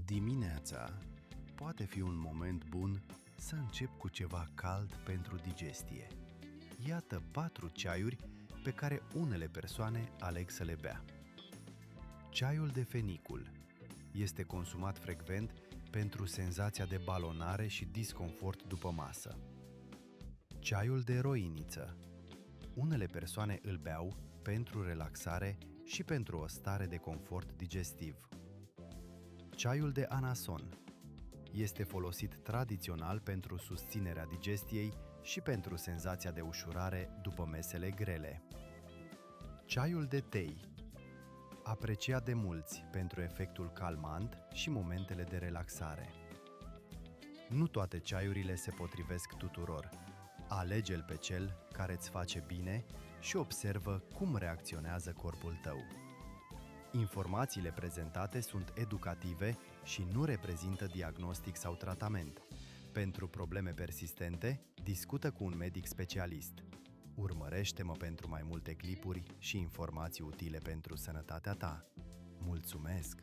Dimineața poate fi un moment bun să încep cu ceva cald pentru digestie. Iată 4 ceaiuri pe care unele persoane aleg să le bea. Ceaiul de fenicul este consumat frecvent pentru senzația de balonare și disconfort după masă. Ceaiul de roiniță. Unele persoane îl beau pentru relaxare și pentru o stare de confort digestiv. Ceaiul de anason este folosit tradițional pentru susținerea digestiei și pentru senzația de ușurare după mesele grele. Ceaiul de tei, apreciat de mulți pentru efectul calmant și momentele de relaxare. Nu toate ceaiurile se potrivesc tuturor. Alege-l pe cel care îți face bine și observă cum reacționează corpul tău. Informațiile prezentate sunt educative și nu reprezintă diagnostic sau tratament. Pentru probleme persistente, discută cu un medic specialist. Urmărește-mă pentru mai multe clipuri și informații utile pentru sănătatea ta. Mulțumesc!